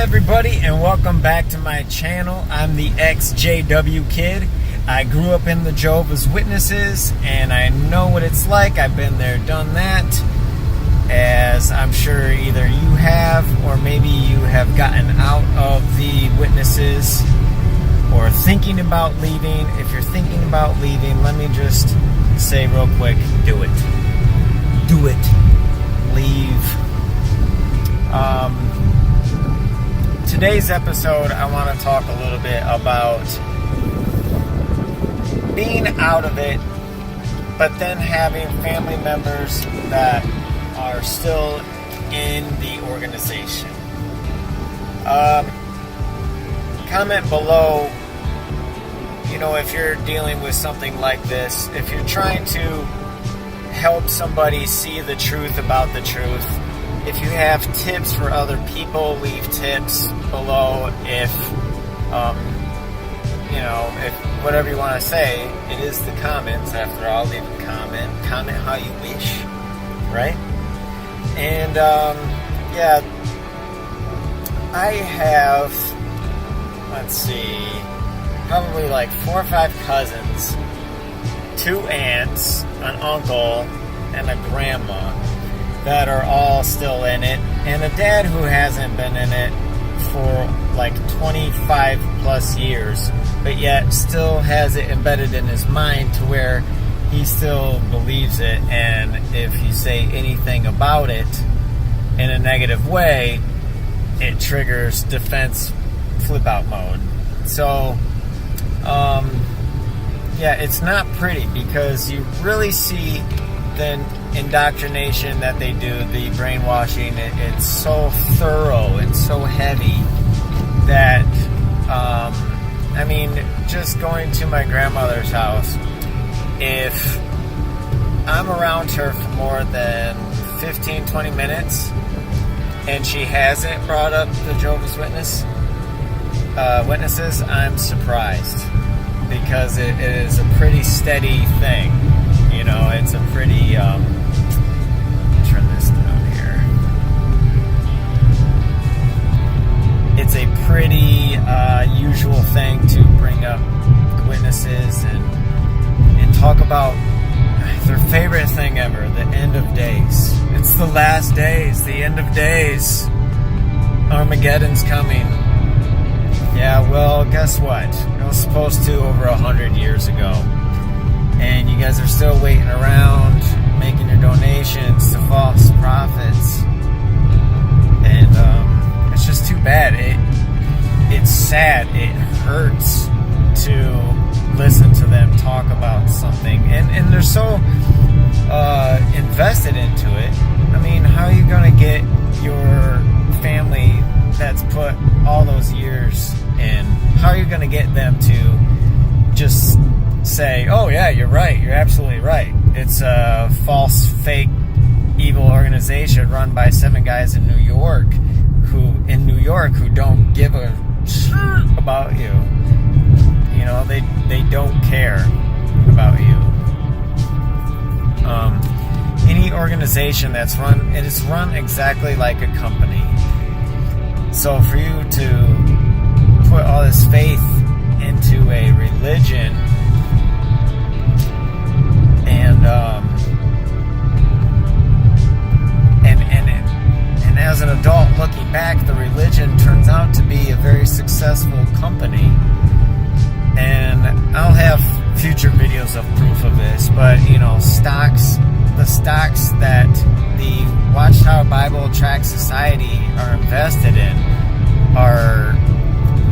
everybody, and welcome back to my channel. I'm the ex-JW kid. I grew up in the Jehovah's Witnesses, and I know what it's like. I've been there, done that, as I'm sure either you have, or maybe you have gotten out of the Witnesses, or thinking about leaving. If you're thinking about leaving, let me just say real quick, do it. Do it. Leave. Today's episode, I want to talk a little bit about being out of it, but then having family members that are still in the organization. Comment below, if you're dealing with something like this, if you're trying to help somebody see the truth about the truth. If you have tips for other people, leave tips below. If whatever you want to say, it is the comments. After all, leave a comment. Comment how you wish, right? And I have, probably like 4 or 5 cousins, 2 aunts, an uncle, and a grandma that are all still in it, and a dad who hasn't been in it for like 25 plus years, but yet still has it embedded in his mind to where he still believes it, and if you say anything about it in a negative way, it triggers defense flip out mode. So it's not pretty, because you really see the indoctrination that they do, the brainwashing. It's so thorough and so heavy that just going to my grandmother's house, if I'm around her for more than 15-20 minutes and she hasn't brought up the Jehovah's Witnesses, I'm surprised, because it is a pretty steady thing. It's a pretty, turn this down here. It's a pretty usual thing to bring up witnesses and talk about their favorite thing ever, the end of days. It's the last days, the end of days. Armageddon's coming. Yeah, well, guess what? It was supposed to over 100 years ago. And you guys are still waiting around, making your donations to false prophets. And it's just too bad. It's sad. It hurts to listen to them talk about something. And they're so invested into it. How are you going to get your family that's put all those years in, how are you going to get them to just say, oh yeah, you're right, you're absolutely right, it's a false, fake, evil organization run by 7 guys in New York who don't give a shit about you. They don't care about you. Any organization that's run, it is run exactly like a company. So for you to put all this faith into a religion, and as an adult looking back, the religion turns out to be a very successful company. And I'll have future videos of proof of this, but the stocks that the Watchtower Bible Tract Society are invested in are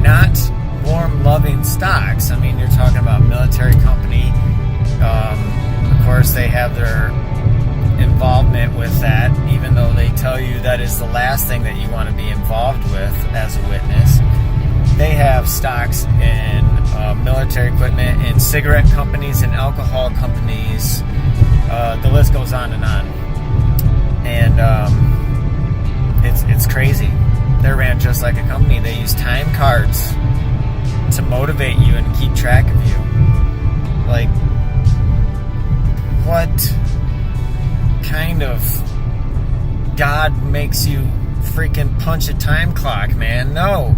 not warm, loving stocks. You're talking about military company. Of course, they have their involvement with that, even though they tell you that is the last thing that you want to be involved with as a witness. They have stocks in military equipment, in cigarette companies, and alcohol companies. The list goes on and on. And it's crazy. They're ran just like a company. They use time cards to motivate you and keep track of you. Like, what kind of God makes you freaking punch a time clock, man. No.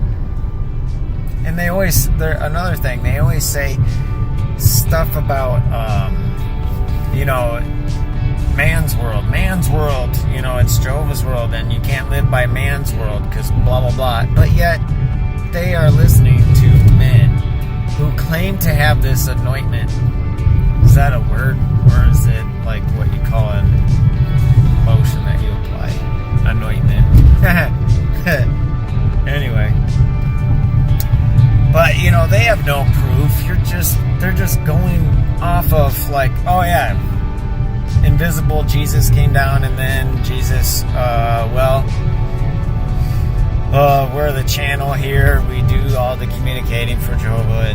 And they always, another thing, they always say stuff about, man's world, it's Jehovah's world, and you can't live by man's world because blah, blah, blah. But yet, they are listening to men who claim to have this anointment. Is that a word? Or is it like what you call an lotion that you apply? Anointment. Anyway. But, they have no proof. They're just going off of like, oh yeah, invisible Jesus came down, and then Jesus, we're the channel here. We do all the communicating for Jehovah,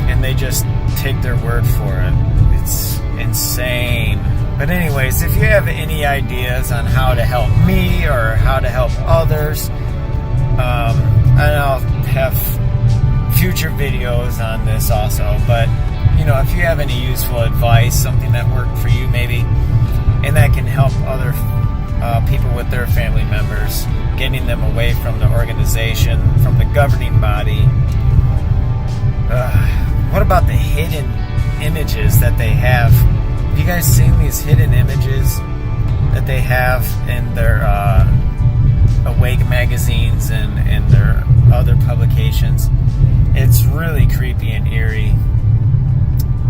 and they just take their word for it. It's insane. But anyways, if you have any ideas on how to help me or how to help others, and I'll have future videos on this also, but if you have any useful advice, something that worked for you maybe, and that can help other people with their family members, getting them away from the organization, from the governing body. What about the hidden images that they have? Have you guys seen these hidden images that they have in their Awake magazines and their other publications? It's really creepy and eerie.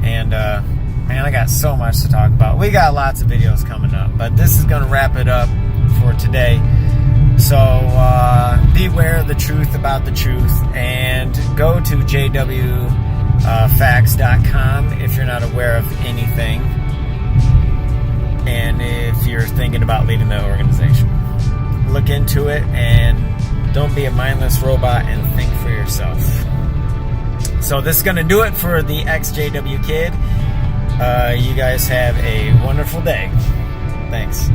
And man, I got so much to talk about. We got lots of videos coming up, but this is going to wrap it up for today. So beware the truth about the truth, and go to jwfacts.com if you're not aware of anything, and if you're thinking about leading the organization. Look into it, and don't be a mindless robot, and think for yourself. So this is going to do it for the XJW Kid. You guys have a wonderful day. Thanks.